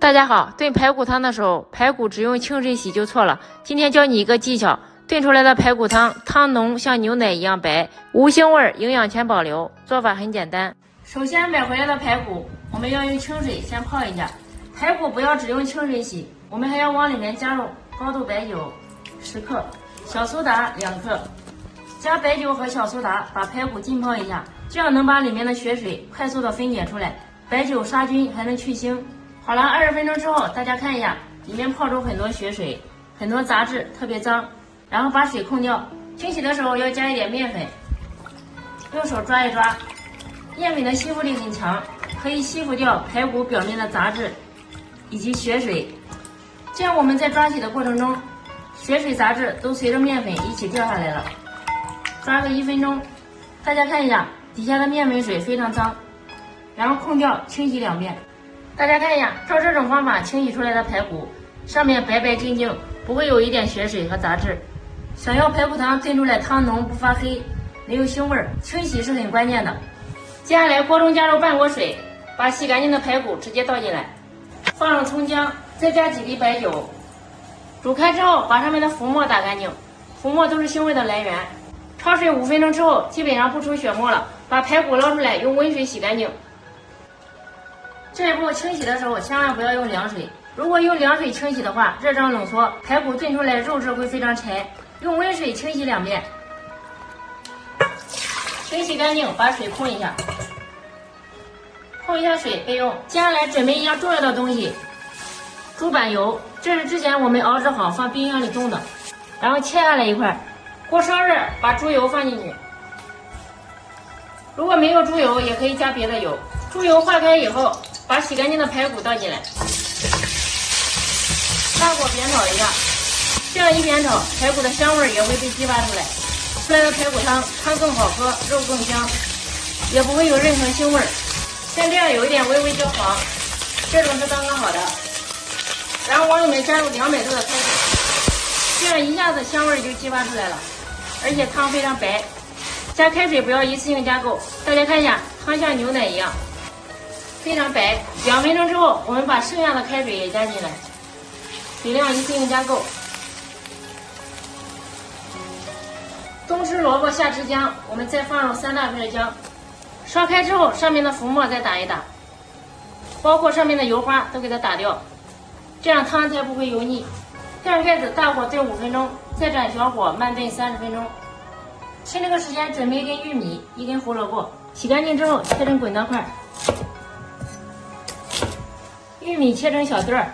大家好，炖排骨汤的时候，排骨只用清水洗就错了。今天教你一个技巧，炖出来的排骨汤，汤浓像牛奶一样白，无腥味，营养全保留。做法很简单，首先买回来的排骨，我们要用清水先泡一下。排骨不要只用清水洗，我们还要往里面加入高度白酒10克，小苏打2克，加白酒和小苏打把排骨浸泡一下，这样能把里面的血水快速的分解出来。白酒杀菌还能去腥。好了，20分钟之后，大家看一下，里面泡出很多血水，很多杂质，特别脏。然后把水控掉，清洗的时候要加一点面粉，用手抓一抓，面粉的吸附力很强，可以吸附掉排骨表面的杂质以及血水。这样我们在抓洗的过程中，血水杂质都随着面粉一起掉下来了。抓个1分钟，大家看一下，底下的面粉水非常脏，然后控掉，清洗2遍。大家看一下，照这种方法清洗出来的排骨，上面白白净净，不会有一点血水和杂质。想要排骨汤炖出来汤浓不发黑，没有腥味，清洗是很关键的。接下来锅中加入半锅水，把洗干净的排骨直接倒进来，放入葱姜，再加几滴白酒，煮开之后把上面的浮沫打干净，浮沫都是腥味的来源。焯水5分钟之后，基本上不出血沫了，把排骨捞出来，用温水洗干净。这一步清洗的时候千万不要用凉水，如果用凉水清洗的话，热胀冷缩，排骨炖出来肉质会非常柴。用温水清洗2遍，清洗干净，把水控一下，控一下水备用。接下来准备一样重要的东西，猪板油，这是之前我们熬制好放冰箱里冻的，然后切下来一块，锅烧热，把猪油放进去。如果没有猪油，也可以加别的油。猪油化开以后，把洗干净的排骨倒进来，大火煸炒一下，这样一煸炒，排骨的香味也会被激发出来，出来的排骨汤更好喝，肉更香，也不会有任何腥味。像这样有一点微微焦黄，这种是刚刚好的。然后往里面加入200度的开水，这样一下子香味就激发出来了，而且汤非常白。加开水不要一次性加够，大家看一下，汤像牛奶一样，非常白。2分钟之后，我们把剩下的开水也加进来，水量一次性加够。冬吃萝卜夏吃姜，我们再放入3大块姜，烧开之后，上面的浮沫再打一打，包括上面的油花都给它打掉，这样汤才不会油腻。盖盖子，大火炖5分钟，再转小火慢炖30分钟。趁这个时间准备1根玉米，1根胡萝卜，洗干净之后切成滚刀块，玉米切成小段儿。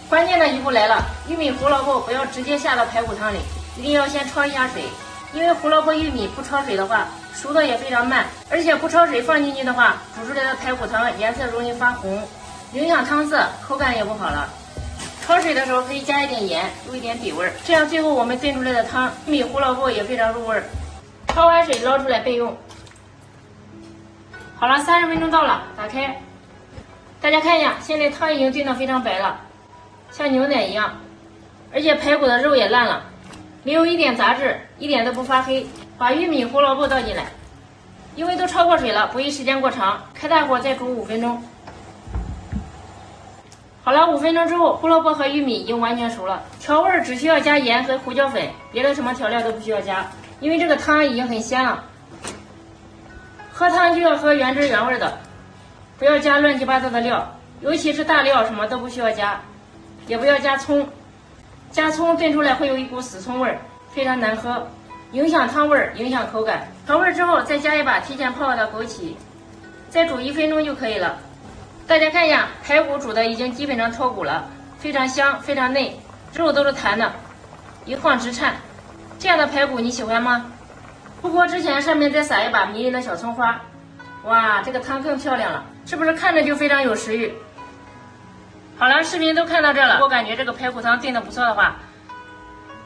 关键的一步来了，玉米胡萝卜不要直接下到排骨汤里，一定要先焯一下水，因为胡萝卜玉米不焯水的话，熟的也非常慢，而且不焯水放进去的话，煮出来的排骨汤颜色容易发红，影响汤色，口感也不好了。焯水的时候可以加一点盐，入一点底味，这样最后我们炖出来的汤，玉米胡萝卜也非常入味。焯完水捞出来备用。好了，30分钟到了，打开，大家看一下，现在汤已经炖得非常白了，像牛奶一样，而且排骨的肉也烂了，没有一点杂质，一点都不发黑。把玉米胡萝卜倒进来，因为都焯过水了，不宜时间过长，开大火再煮5分钟。好了，5分钟之后，胡萝卜和玉米已经完全熟了，调味只需要加盐和胡椒粉，别的什么调料都不需要加，因为这个汤已经很鲜了。喝汤就要喝原汁原味的，不要加乱七八糟的料，尤其是大料什么都不需要加，也不要加葱，加葱炖出来会有一股死葱味，非常难喝，影响汤味，影响口感。调味之后再加一把提前泡好的枸杞，再煮1分钟就可以了。大家看一下，排骨煮的已经基本上脱骨了，非常香，非常嫩，肉都是弹的，一晃直颤。这样的排骨你喜欢吗？出锅之前上面再撒一把迷人的小葱花，哇，这个汤更漂亮了，是不是看着就非常有食欲？好了，视频都看到这了，我感觉这个排骨汤炖的不错的话，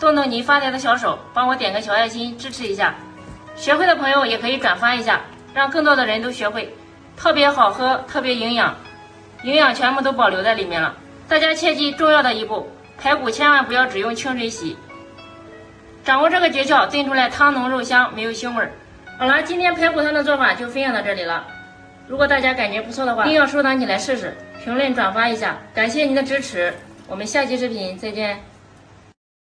动动你发财的小手，帮我点个小爱心支持一下。学会的朋友也可以转发一下，让更多的人都学会，特别好喝，特别营养，营养全部都保留在里面了。大家切记重要的一步，排骨千万不要只用清水洗，掌握这个诀窍，炖出来汤浓肉香，没有腥味。好了，今天排骨汤的做法就分享到这里了。如果大家感觉不错的话，一定要收藏起来试试，评论转发一下，感谢您的支持，我们下期视频再见。